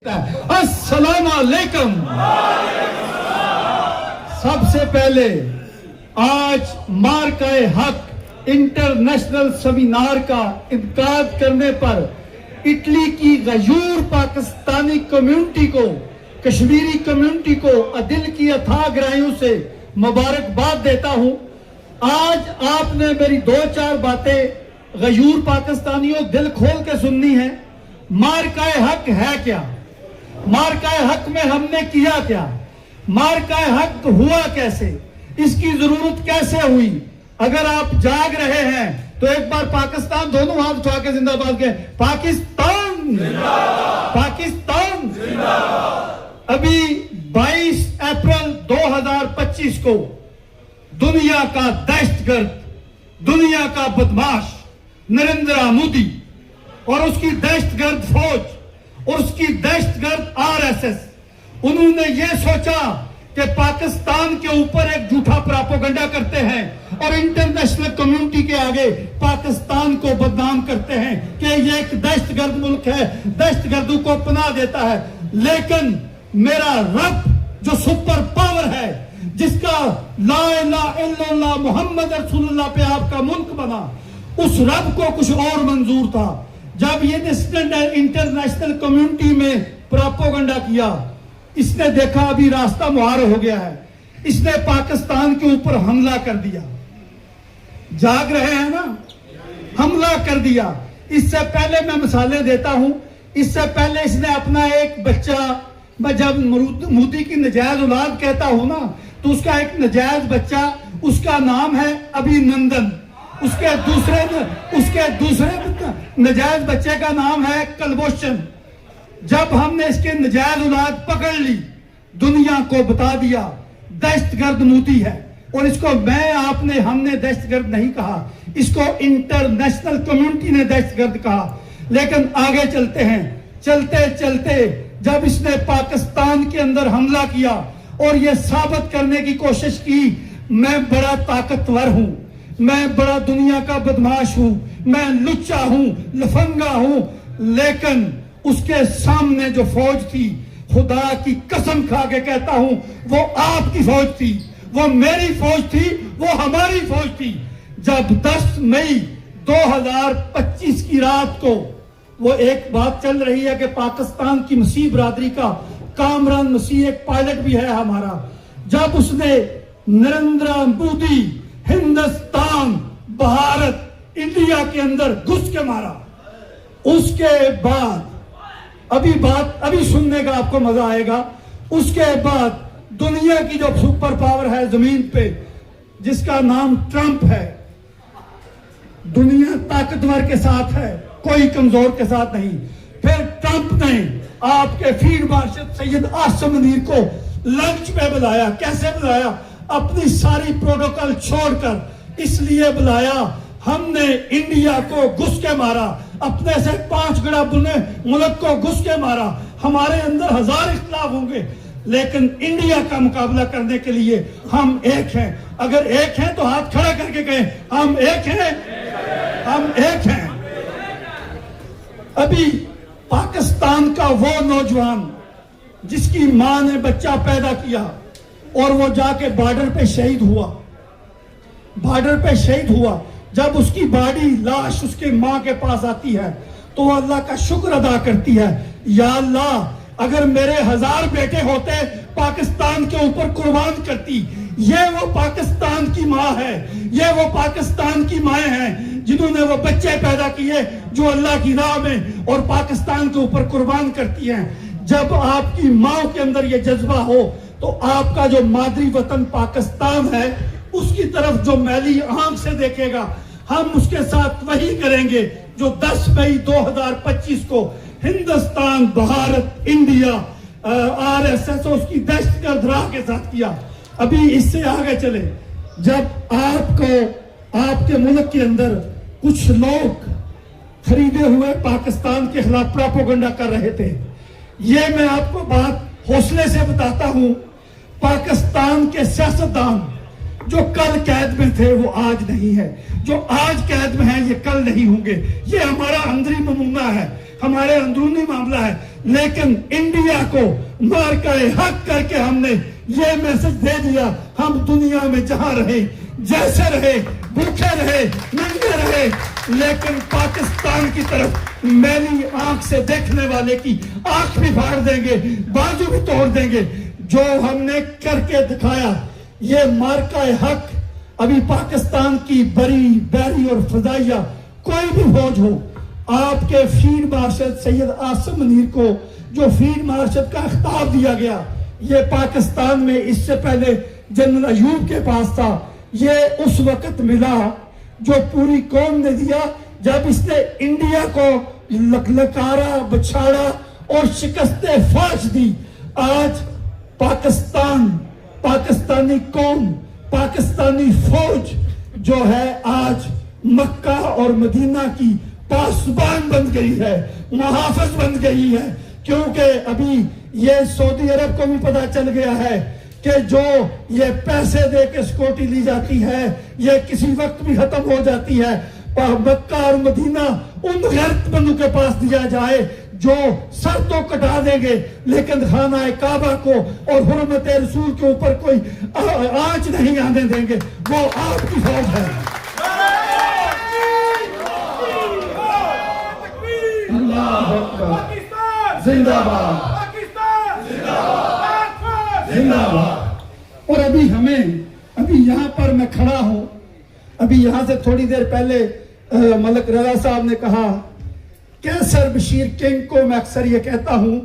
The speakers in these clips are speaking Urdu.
السلام علیکم. سب سے پہلے آج مارکہ حق انٹرنیشنل سیمینار کا انعقاد کرنے پر اٹلی کی غیور پاکستانی کمیونٹی کو، کشمیری کمیونٹی کو دل کی اتھاہ گہرائیوں سے مبارکباد دیتا ہوں. آج آپ نے میری دو چار باتیں غیور پاکستانیوں دل کھول کے سننی ہیں. مارکہ حق ہے کیا؟ مارکہ حق میں ہم نے کیا کیا؟ مارکہ حق ہوا کیسے؟ اس کی ضرورت کیسے ہوئی؟ اگر آپ جاگ رہے ہیں تو ایک بار پاکستان دونوں ہاتھ اٹھا کے زندہ باد کے پاکستان پاکستان. ابھی 22 اپریل 2025 کو دنیا کا دہشت گرد، دنیا کا بدماش نریندر مودی اور اس کی دہشت گرد فوج اور اس کی دہشت گرد RSS، انہوں نے یہ سوچا کہ پاکستان کے اوپر ایک جھوٹا پراپوگنڈا کرتے ہیں اور انٹرنیشنل کمیونٹی کے آگے پاکستان کو بدنام کرتے ہیں کہ یہ ایک دہشت گرد ملک ہے، دہشت گردوں کو پناہ دیتا ہے. لیکن میرا رب جو سپر پاور ہے، جس کا لا الہ الا اللہ محمد رسول اللہ پہ آپ کا ملک بنا، اس رب کو کچھ اور منظور تھا. جب یہ انٹرنیشنل کمیونٹی میں پراپوگنڈا کیا، اس نے دیکھا ابھی راستہ مہار ہو گیا ہے، اس نے پاکستان کے اوپر حملہ کر دیا. جاگ رہے ہیں نا؟ حملہ کر دیا. اس سے پہلے میں مثالیں دیتا ہوں. اس سے پہلے اس نے اپنا ایک بچہ، میں جب مودی کی نجائز اولاد کہتا ہوں نا، تو اس کا ایک نجائز بچہ، اس کا نام ہے ابھی نندن. اس کے دوسرے نجائز بچے کا نام ہے کلبوشن. جب ہم نے اس کے نجائز اولاد پکڑ لی، دنیا کو بتا دیا دہشت گرد مودی ہے. اور اس کو ہم نے دہشت گرد نہیں کہا، اس کو انٹرنیشنل کمیونٹی نے دہشت گرد کہا. لیکن آگے چلتے ہیں، چلتے چلتے جب اس نے پاکستان کے اندر حملہ کیا اور یہ ثابت کرنے کی کوشش کی میں بڑا طاقتور ہوں، میں بڑا دنیا کا بدماش ہوں، میں لچا ہوں، لفنگا ہوں، لیکن اس کے سامنے جو فوج تھی، خدا کی قسم کھا کے کہتا ہوں، وہ آپ کی فوج تھی، وہ میری فوج تھی، وہ ہماری فوج تھی. جب 10 مئی 2025 کی رات کو وہ ایک بات چل رہی ہے کہ پاکستان کی مسیح برادری کا کامران مسیح ایک پائلٹ بھی ہے ہمارا، جب اس نے نریندر مودی ہندوستان، بھارت، انڈیا کے اندر گھس کے مارا، اس کے بعد ابھی سننے کا آپ کو مزہ آئے گا. اس کے بعد دنیا کی جو سپر پاور ہے زمین پہ، جس کا نام ٹرمپ ہے، دنیا طاقتور کے ساتھ ہے، کوئی کمزور کے ساتھ نہیں. پھر ٹرمپ نے آپ کے فیلڈ مارشل سید عاصم منیر کو لنچ پہ بلایا. کیسے بلایا؟ اپنی ساری پروٹوکول چھوڑ کر اس لیے بلایا، ہم نے انڈیا کو گھس کے مارا، اپنے سے 5 گڑا بنے ملک کو گھس کے مارا. ہمارے اندر 1000 اختلاف ہوں گے، لیکن انڈیا کا مقابلہ کرنے کے لیے ہم ایک ہیں. اگر ایک ہیں تو ہاتھ کھڑا کر کے کہیں ہم ایک ہیں، ہم ایک ہیں. ابھی پاکستان کا وہ نوجوان جس کی ماں نے بچہ پیدا کیا اور وہ جا کے بارڈر پہ شہید ہوا، جب اس کی باڈی لاش اس کے ماں کے پاس آتی ہے تو وہ اللہ کا شکر ادا کرتی ہے، یا اللہ اگر میرے 1000 بیٹے ہوتے پاکستان کے اوپر قربان کرتی. یہ وہ پاکستان کی ماں ہے، یہ وہ پاکستان کی مائیں ہیں جنہوں نے وہ بچے پیدا کیے جو اللہ کی راہ میں اور پاکستان کے اوپر قربان کرتی ہیں. جب آپ کی ماں کے اندر یہ جذبہ ہو تو آپ کا جو مادری وطن پاکستان ہے، اس کی طرف جو میلی آنکھ سے دیکھے گا، ہم اس کے ساتھ وہی کریں گے جو 10 مئی 2025 کو ہندوستان، بھارت، انڈیا، RSS اور اس کی دہشت گرد راہ کے ساتھ کیا. ابھی اس سے آگے چلے، جب آپ کے ملک کے اندر کچھ لوگ خریدے ہوئے پاکستان کے خلاف پراپوگنڈا کر رہے تھے، یہ میں آپ کو بات حوصلے سے بتاتا ہوں، پاکستان کے سیاستدان جو کل قید میں تھے وہ آج نہیں ہے، جو آج قید میں ہیں یہ کل نہیں ہوں گے. یہ ہمارا اندری نمونہ ہے. ہمارے اندرونی معاملہ ہے، لیکن انڈیا کو مارکہ حق کر کے ہم نے یہ میسج دے دیا، ہم دنیا میں جہاں رہے، جیسے رہے، بھوکے رہے، ننگے رہے، لیکن پاکستان کی طرف میری آنکھ سے دیکھنے والے کی آنکھ بھی پھاڑ دیں گے، بازو بھی توڑ دیں گے۔ جو ہم نے کر کے دکھایا، یہ مارکہ حق ابھی پاکستان کی بری، بحری اور فضائیہ کوئی بھی فوج ہو، آپ کے فیلڈ مارشل سید عاصم منیر کو جو فیلڈ مارشل کا خطاب دیا گیا، یہ پاکستان میں اس سے پہلے جنرل ایوب کے پاس تھا، یہ اس وقت ملا جو پوری قوم نے دیا جب اس نے انڈیا کو لکارا، بچھاڑا اور شکست فاش دی۔ آج پاکستان، پاکستانی قوم، پاکستانی فوج جو ہے آج مکہ اور مدینہ کی پاسبان بن گئی ہے، محافظ بن گئی ہے، کیونکہ ابھی یہ سعودی عرب کو بھی پتا چل گیا ہے کہ جو یہ پیسے دے کے سیکورٹی لی جاتی ہے یہ کسی وقت بھی ختم ہو جاتی ہے۔ مکہ اور مدینہ ان غیرت مندوں کے پاس دیا جائے جو سر تو کٹا دیں گے لیکن خانہ کعبہ کو اور حرمت رسول کے اوپر کوئی آنچ نہیں آنے دیں گے، وہ آپ کی فوج ہے۔ اللہ اکبر، زندہ باد، زندہ باد۔ اور ابھی یہاں پر میں کھڑا ہوں، ابھی یہاں سے تھوڑی دیر پہلے ملک رضا صاحب نے کہا کیسر بشیر کنگ کو میں اکثر یہ کہتا ہوں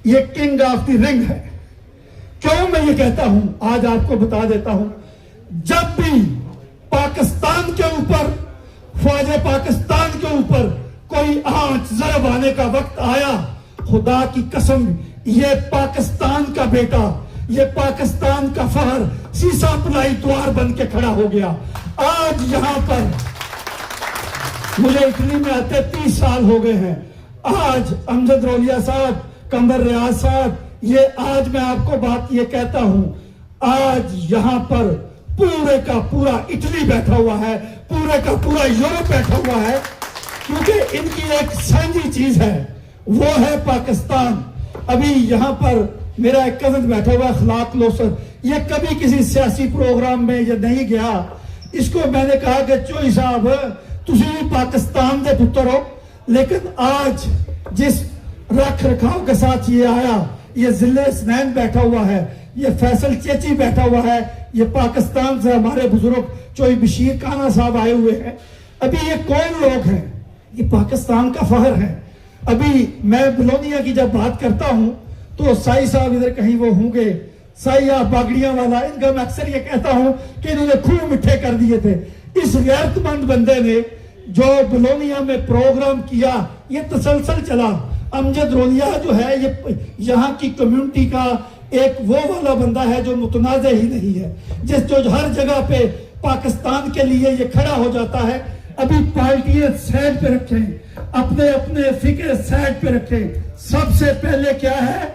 یہ کنگ آف دی رنگ ہے۔ کیوں میں یہ کہتا ہوں آج آپ کو بتا دیتا ہوں۔ جب بھی پاکستان کے اوپر، فوج پاکستان کے اوپر کوئی آنچ ضرب آنے کا وقت آیا، خدا کی قسم یہ پاکستان کا بیٹا، یہ پاکستان کا فخر سیسا پلائی دوار بن کے کھڑا ہو گیا۔ آج یہاں پر مجھے اٹلی میں آتے 30 سال ہو گئے ہیں، آج امجد رولیا صاحب، قمر ریاض صاحب، یہ آج میں آپ کو بات یہ کہتا ہوں، آج یہاں پر پورے کا پورا اٹلی بیٹھا ہوا ہے، پورے کا پورا یورپ بیٹھا ہوا ہے، کیونکہ ان کی ایک سانجھی چیز ہے، وہ ہے پاکستان۔ ابھی یہاں پر میرا ایک کزن بیٹھا ہوا اخلاق لوسر، یہ کبھی کسی سیاسی پروگرام میں یہ نہیں گیا، اس کو میں نے کہا کہ چوئی صاحب تسی پاکستان دے پتر ہو، لیکن آج جس رکھ رکھاؤ کے ساتھ یہ آیا، یہ ضلع سنین بیٹھا ہوا ہے، یہ فیصل چیچی بیٹھا ہوا ہے، یہ پاکستان سے ہمارے بزرگ چوئی بشیر کانا صاحب آئے ہوئے ہیں۔ ابھی یہ کون لوگ ہیں؟ یہ پاکستان کا فخر ہے۔ ابھی میں بلونیا کی جب بات کرتا ہوں تو سائی صاحب ادھر کہیں وہ ہوں گے، سائی آپ باگڑیاں والا، ان کا میں اکثر یہ کہتا ہوں کہ انہوں نے خوب مٹھے کر دیے تھے۔ اس غیرت مند بندے نے جو بلونیا میں پروگرام کیا، یہ تسلسل چلا۔ امجد رولیا جو ہے یہ یہاں کی کمیونٹی کا ایک وہ والا بندہ ہے جو متنازع ہی نہیں ہے، جو ہر جگہ پہ پاکستان کے لیے یہ کھڑا ہو جاتا ہے۔ ابھی پارٹیاں سائڈ پہ رکھیں، اپنے اپنے فکر سائڈ پہ رکھیں، سب سے پہلے کیا ہے؟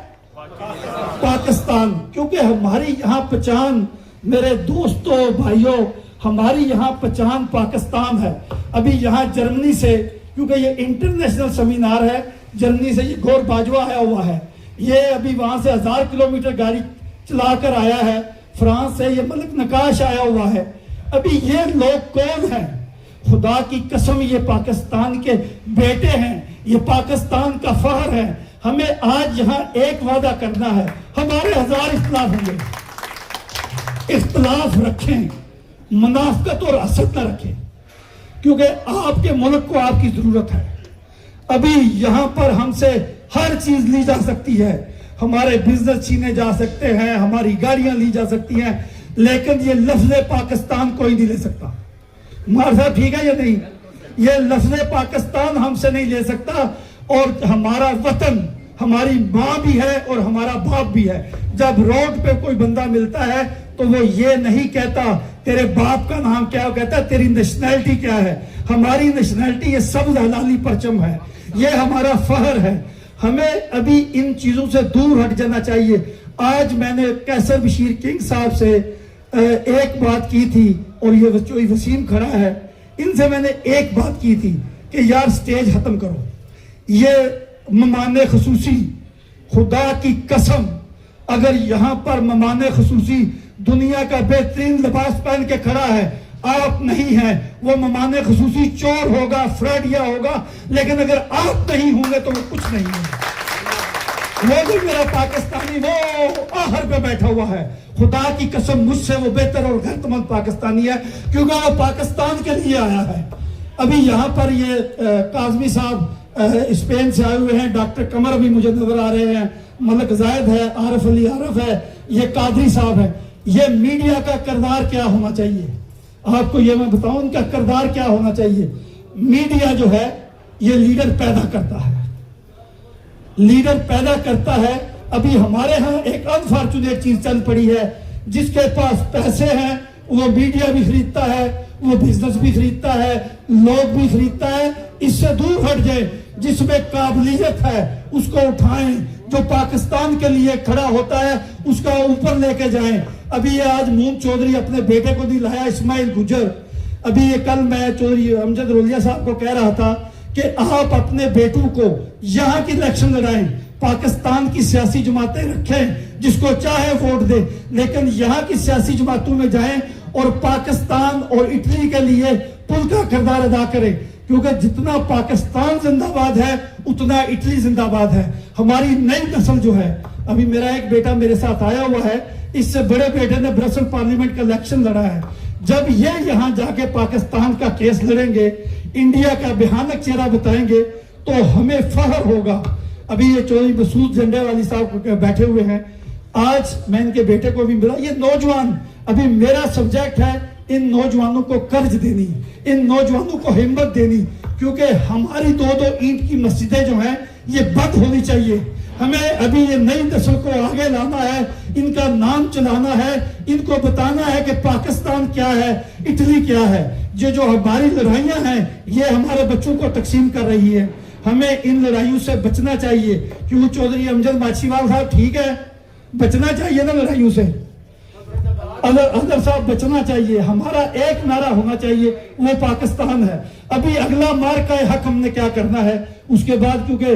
پاکستان۔ کیونکہ ہماری یہاں پہچان، میرے دوستوں بھائیوں، ہماری یہاں پہچان پاکستان ہے۔ ابھی یہاں جرمنی سے، کیونکہ یہ انٹرنیشنل سیمینار ہے، جرمنی سے یہ گور باجوہ آیا ہوا ہے، یہ ابھی وہاں سے 1000 کلومیٹر گاڑی چلا کر آیا ہے۔ فرانس سے یہ ملک نقاش آیا ہوا ہے۔ ابھی یہ لوگ کون ہیں؟ خدا کی قسم یہ پاکستان کے بیٹے ہیں، یہ پاکستان کا فخر ہے۔ ہمیں آج یہاں ایک وعدہ کرنا ہے، ہمارے 1000 اختلاف ہوں گے، اختلاف رکھیں، منافقت اور حسد نہ رکھیں، کیونکہ آپ کے ملک کو آپ کی ضرورت ہے۔ ابھی یہاں پر ہم سے ہر چیز لی جا سکتی ہے، ہمارے بزنس چھینے جا سکتے ہیں، ہماری گاڑیاں لی جا سکتی ہیں، لیکن یہ لفظ پاکستان کوئی نہیں لے سکتا۔ مار صاحب ٹھیک ہے یا نہیں؟ یہ لفظ پاکستان ہم سے نہیں لے سکتا۔ اور ہمارا وطن ہماری ماں بھی ہے اور ہمارا باپ بھی ہے۔ جب روڈ پہ کوئی بندہ ملتا ہے تو وہ یہ نہیں کہتا تیرے باپ کا نام کیا، وہ کہتا تیری نیشنلٹی کیا ہے۔ ہماری نیشنلٹی یہ سبز ہلالی پرچم ہے، یہ ہمارا فخر ہے۔ ہمیں ابھی ان چیزوں سے دور ہٹ جانا چاہیے۔ آج میں نے کیسر بشیر کنگ صاحب سے ایک بات کی تھی، اور یہ وسیم کھڑا ہے، ان سے میں نے ایک بات کی تھی کہ یار سٹیج ختم کرو، یہ مہمان خصوصی، خدا کی قسم اگر یہاں پر مہمان خصوصی دنیا کا بہترین لباس پہن کے کھڑا ہے، آپ نہیں ہیں، وہ مہمان خصوصی چور ہوگا، فراڈیا ہوگا، لیکن اگر آپ نہیں ہوں گے تو وہ کچھ نہیں ہے۔ وہ بھی میرا پاکستانی وہ آخر پہ بیٹھا ہوا ہے، خدا کی قسم مجھ سے وہ بہتر اور غیرتمند پاکستانی ہے، کیونکہ وہ پاکستان کے لیے آیا ہے۔ ابھی یہاں پر یہ کاظمی صاحب اسپین سے آئے ہوئے ہیں، ڈاکٹر قمر بھی مجھے نظر آ رہے ہیں، ملک زائد ہے، عارف علی عارف ہے، یہ قادری صاحب ہے۔ یہ میڈیا کا کردار کیا ہونا چاہیے؟ آپ کو یہ میں بتاؤں ان کا کردار کیا ہونا چاہیے۔ میڈیا جو ہے یہ لیڈر پیدا کرتا ہے، لیڈر پیدا کرتا ہے۔ ابھی ہمارے ہاں ایک انفارچونیٹ چیز چل پڑی ہے، جس کے پاس پیسے ہیں وہ میڈیا بھی خریدتا ہے، وہ بزنس بھی خریدتا ہے، لوگ بھی خریدتا ہے۔ اس سے دور ہٹ جائیں، جس میں قابلیت ہے اس کو اٹھائیں، جو پاکستان کے لیے کھڑا ہوتا ہے اس کا اوپر لے کے جائیں۔ ابھی یہ آج موم چودھری اپنے بیٹے کو نہیں لایا، اسماعیل گجر۔ ابھی یہ کل میں چودھری امجد رولیا صاحب کو کہہ رہا تھا کہ آپ اپنے بیٹوں کو یہاں کی الیکشن لڑائیں، پاکستان کی سیاسی جماعتیں رکھیں، جس کو چاہے ووٹ دے، لیکن یہاں کی سیاسی جماعتوں میں جائیں اور پاکستان اور اٹلی کے لیے پل کا کردار ادا کریں، کیونکہ جتنا پاکستان زندہ باد ہے اتنا اٹلی زندہ باد ہے۔ ہماری نئی نسل جو ہے، ابھی میرا ایک بیٹا میرے ساتھ آیا ہوا ہے، اس سے بڑے بیٹے نے برسل پارلیمنٹ کا الیکشن لڑا ہے۔ جب یہ یہاں جا کے پاکستان کا کیس لڑیں گے، انڈیا کا بھیانک چہرہ بتائیں گے تو ہمیں فخر ہوگا۔ ابھی یہ چودھری مسعود جھنڈے والی صاحب بیٹھے ہوئے ہیں، آج میں ان کے بیٹے کو بھی ملا۔ یہ نوجوان، ابھی میرا سبجیکٹ ہے ان نوجوانوں کو قرض دینی، ان نوجوانوں کو ہمت دینی، کیونکہ ہماری دو اینٹ کی مسجدیں جو ہیں یہ بند ہونی چاہیے۔ ہمیں ابھی یہ نئی نسل کو آگے لانا ہے، ان کا نام چلانا ہے، ان کو بتانا ہے کہ پاکستان کیا ہے، اٹلی کیا ہے۔ جو ہماری لڑائیاں ہیں یہ ہمارے بچوں کو تقسیم کر رہی ہے۔ ہمیں ان لڑائیوں سے بچنا چاہیے، کیوں چودھری امجد ماچھیوال صاحب ٹھیک ہے، بچنا چاہیے نا لڑائیوں سے، اظہر صاحب بچنا چاہیے۔ ہمارا ایک نعرہ ہونا چاہیے، وہ پاکستان ہے۔ ابھی اگلا مارکہ حق ہم نے کیا کرنا ہے، اس کے بعد کیونکہ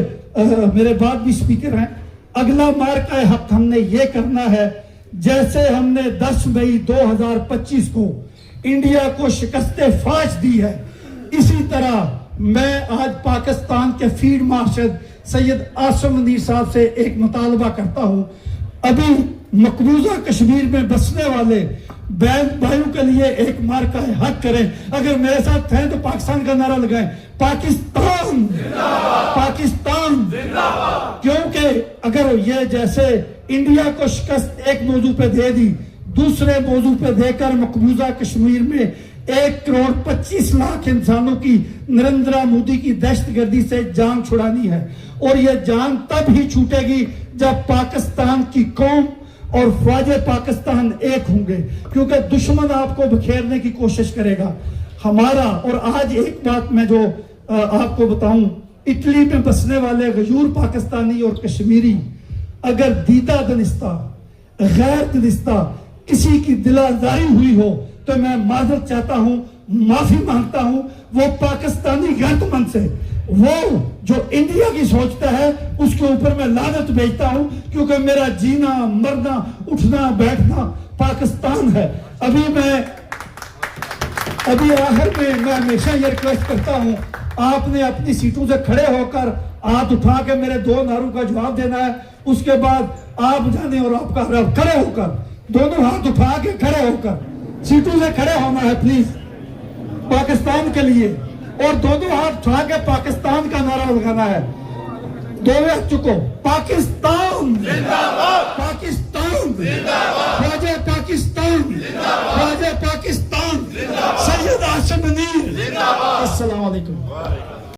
میرے بعد بھی سپیکر ہیں، اگلا مارکہ حق ہم نے یہ کرنا ہے، جیسے ہم نے 10 مئی 2025 کو انڈیا کو شکست فاش دی ہے، اسی طرح میں آج پاکستان کے فیلڈ مارشل سید عاصم منیر صاحب سے ایک مطالبہ کرتا ہوں۔ ابھی مقبوضہ کشمیر میں بسنے والے بہن بھائیوں کے لیے ایک مارکہ حق کریں۔ اگر میرے ساتھ ہیں تو پاکستان کا نعرہ لگائیں، پاکستان پاکستان، کیونکہ اگر یہ جیسے انڈیا کو شکست ایک موضوع پہ دے دی، دوسرے موضوع پہ دے کر مقبوضہ کشمیر میں 1,25,00,000 انسانوں کی نریندرا مودی کی دہشت گردی سے جان چھڑانی ہے، اور یہ جان تب ہی چھوٹے گی جب پاکستان کی قوم اور فوج پاکستان ایک ہوں گے، کیونکہ دشمن آپ کو بکھیرنے کی کوشش کرے گا۔ ہمارا، اور آج ایک بات میں جو آپ کو بتاؤں، اٹلی میں بسنے والے غیور پاکستانی اور کشمیری اگر دیدہ دنستہ غیر دنستہ کسی کی دل آزاری ہوئی ہو تو میں معذرت چاہتا ہوں، معافی مانگتا ہوں وہ پاکستانی غیرتمند سے، وہ جو انڈیا کی سوچتا ہے اس کے اوپر میں لعنت بھیجتا ہوں، کیونکہ میرا جینا مرنا اٹھنا بیٹھنا پاکستان ہے۔ ابھی آخر میں ہمیشہ یہ ریکویسٹ کرتا ہوں، آپ نے اپنی سیٹوں سے کھڑے ہو کر ہاتھ اٹھا کے میرے 2 نعروں کا جواب دینا ہے، اس کے بعد آپ جانے اور آپ کا کھڑے ہو کر دونوں ہاتھ اٹھا کے کھڑے ہو کر سیٹوں سے کھڑے ہونا ہے پلیز پاکستان کے لیے، اور دونوں ہاتھ اٹھا کے پاکستان کا نعرہ لگانا ہے۔ دونوں ہاتھ چکو، پاکستان زندہ باد، پاکستان زندہ باد، خواجہ پاکستان زندہ باد، خواجہ پاکستان زندہ باد، سید عاصم منیر زندہ باد۔ السلام علیکم۔